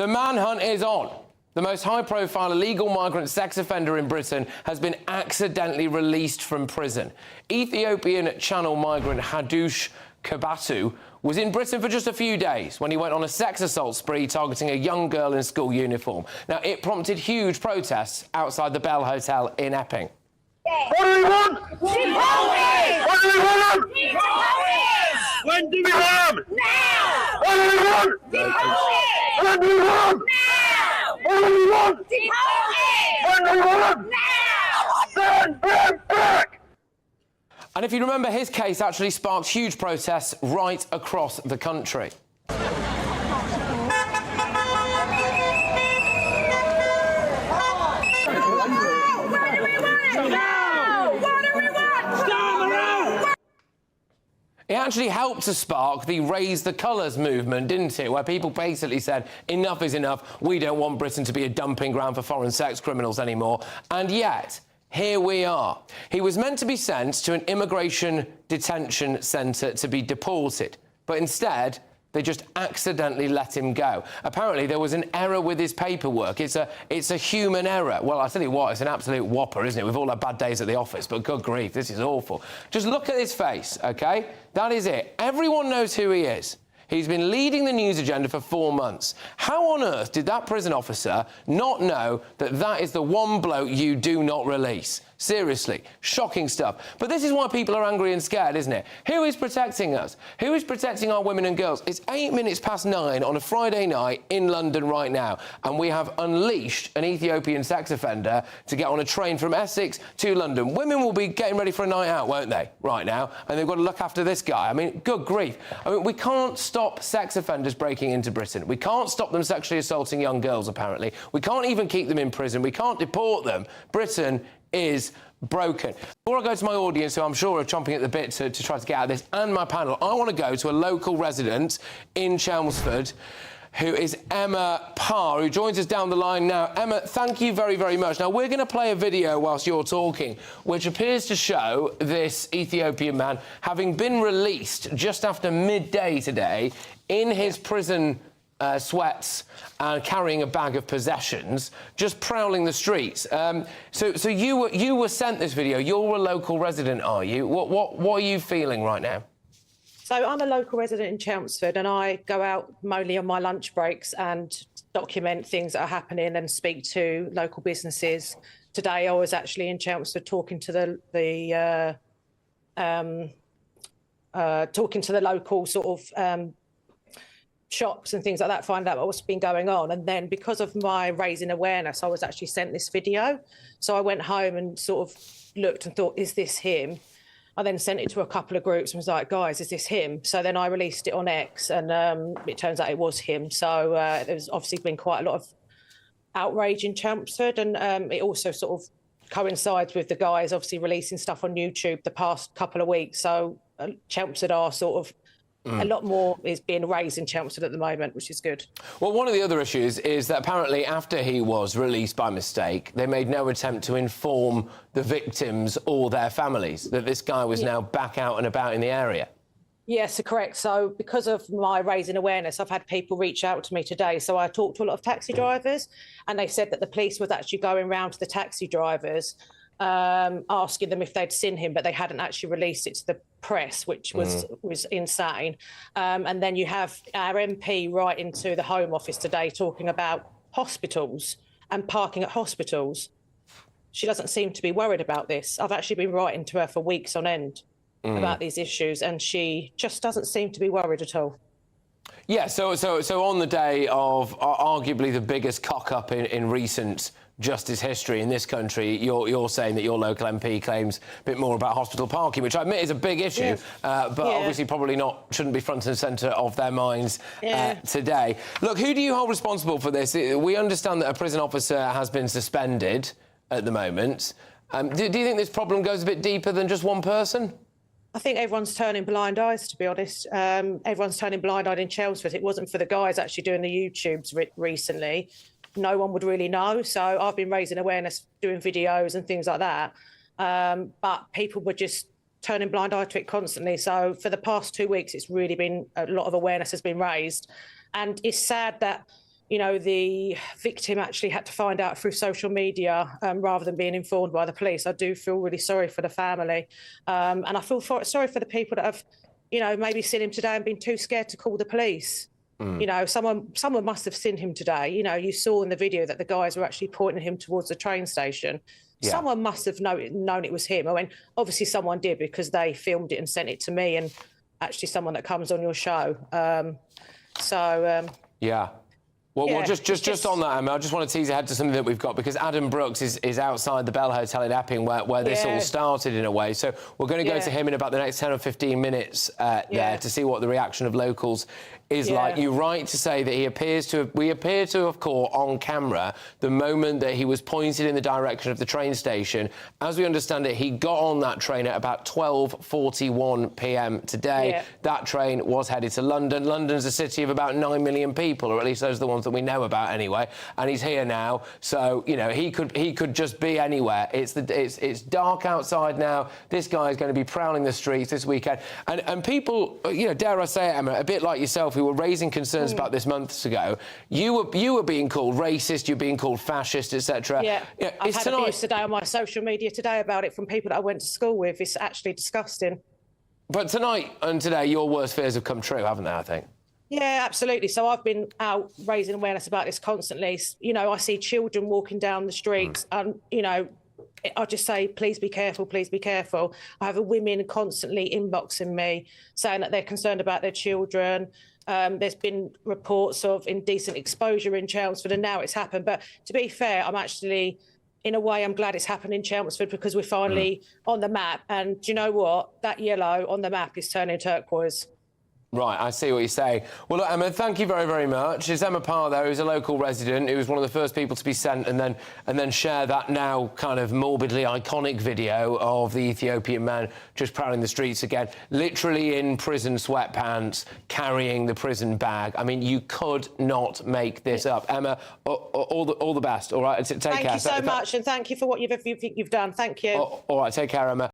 The manhunt is on. The most high-profile illegal migrant sex offender in Britain has been accidentally released from prison. Ethiopian Channel migrant Hadush Kebatu was in Britain for just a few days when he went on a sex assault spree targeting a young girl in school uniform. Now, it prompted huge protests outside the Bell Hotel in Epping. What do we want? Deported! What do we want? Deported! When do we want them? Now! What do we want? Deported! When do we want them? Now! What do we want? Deported! When do we want them? Now! Send them back! And if you remember, his case actually sparked huge protests right across the country. It actually helped to spark the Raise the Colours movement, didn't it? Where people basically said, enough is enough, we don't want Britain to be a dumping ground for foreign sex criminals anymore. And yet, here we are. He was meant to be sent to an immigration detention centre to be deported, but instead, they just accidentally let him go. Apparently, there was an error with his paperwork. It's a human error. Well, I'll tell you what, it's an absolute whopper, isn't it? We've all had bad days at the office, but good grief, this is awful. Just look at his face, OK? That is it. Everyone knows who he is. He's been leading the news agenda for 4 months. How on earth did that prison officer not know that that is the one bloke you do not release? Seriously, shocking stuff. But this is why people are angry and scared, isn't it? Who is protecting us? Who is protecting our women and girls? It's 9:08 on a Friday night in London right now, and we have unleashed an Ethiopian sex offender to get on a train from Essex to London. Women will be getting ready for a night out, won't they, right now? And they've got to look after this guy. I mean, good grief. I mean, we can't stop sex offenders breaking into Britain. We can't stop them sexually assaulting young girls, apparently. We can't even keep them in prison. We can't deport them. Britain is broken. Before I go to my audience, who I'm sure are chomping at the bit to try to get out of this, and my panel, I want to go to a local resident in Chelmsford, who is Emma Parr, who joins us down the line now. Emma, thank you very, very much. Now, we're going to play a video whilst you're talking, which appears to show this Ethiopian man having been released just after midday today in his prison sweats and carrying a bag of possessions, just prowling the streets. So you were sent this video. You're a local resident, are you? What are you feeling right now? So I'm a local resident in Chelmsford, and I go out mainly on my lunch breaks and document things that are happening and speak to local businesses. Today I was actually in Chelmsford talking to the local sort of shops and things like that, find out what's been going on. And then because of my raising awareness, I was actually sent this video. So I went home and sort of looked and thought, is this him? I then sent it to a couple of groups and was like, guys, is this him? So then I released it on X, and it turns out it was him. So there's obviously been quite a lot of outrage in Chelmsford, and it also sort of coincides with the guys obviously releasing stuff on YouTube the past couple of weeks. So Chelmsford are sort of a lot more is being raised in Chelmsford at the moment, which is good. Well, one of the other issues is that apparently after he was released by mistake, they made no attempt to inform the victims or their families that this guy was now back out and about in the area. Yes, correct. So because of my raising awareness, I've had people reach out to me today. So I talked to a lot of taxi drivers, and they said that the police was actually going round to the taxi drivers asking them if they'd seen him, but they hadn't actually released it to the press, which was insane. And then you have our MP writing to the Home Office today talking about hospitals and parking at hospitals. She doesn't seem to be worried about this. I've actually been writing to her for weeks on end about these issues, and she just doesn't seem to be worried at all. Yeah, so on the day of arguably the biggest cock-up in recent justice history in this country, you're saying that your local MP claims a bit more about hospital parking, which I admit is a big issue, but obviously probably shouldn't be front and centre of their minds today. Look, who do you hold responsible for this? We understand that a prison officer has been suspended at the moment. Do you think this problem goes a bit deeper than just one person? I think everyone's turning blind eyes, to be honest. Everyone's turning blind eyed in Chelmsford. It wasn't for the guys actually doing the YouTubes recently. No one would really know. So I've been raising awareness, doing videos and things like that. But people were just turning blind eye to it constantly. So for the past 2 weeks, it's really been a lot of awareness has been raised. And it's sad that, you know, the victim actually had to find out through social media rather than being informed by the police. I do feel really sorry for the family. And I feel sorry for the people that have, you know, maybe seen him today and been too scared to call the police. You know, someone must have seen him today. You know, you saw in the video that the guys were actually pointing him towards the train station. Yeah. Someone must have known it was him. I mean, obviously someone did because they filmed it and sent it to me, and actually someone that comes on your show. Yeah. Well, just on that, Emma, I just want to tease ahead to something that we've got, because Adam Brooks is outside the Bell Hotel in Epping where this all started in a way. So we're going to go to him in about the next 10 or 15 minutes there to see what the reaction of locals is like. You're right to say that we appear to have caught on camera the moment that he was pointed in the direction of the train station. As we understand it, he got on that train at about 12:41 p.m. today. Yeah. That train was headed to London. London's a city of about 9 million people, or at least those are the ones that we know about anyway, and he's here now. So, you know, he could just be anywhere. It's dark outside now. This guy is going to be prowling the streets this weekend, and people, you know, dare I say it, Emma, a bit like yourself, who were raising concerns about this months ago. You were being called racist, you're being called fascist, etc. Yeah, I've had abuse today on my social media today about it from people that I went to school with. It's actually disgusting. But tonight and today, your worst fears have come true, haven't they, I think? Yeah, absolutely. So I've been out raising awareness about this constantly. You know, I see children walking down the streets and, you know, I just say, please be careful, please be careful. I have women constantly inboxing me saying that they're concerned about their children. There's been reports of indecent exposure in Chelmsford, and now it's happened. But to be fair, I'm actually, in a way, I'm glad it's happened in Chelmsford, because we're finally on the map. And do you know what? That yellow on the map is turning turquoise. Right, I see what you're saying. Well, look, Emma, thank you very, very much. It's Emma Parr, though, who's a local resident, who was one of the first people to be sent and then share that now kind of morbidly iconic video of the Ethiopian man just prowling the streets again, literally in prison sweatpants, carrying the prison bag. I mean, you could not make this up. Emma, all the best, all right? Take care. Thank you so much, and thank you for what you've done. Thank you. All right, take care, Emma.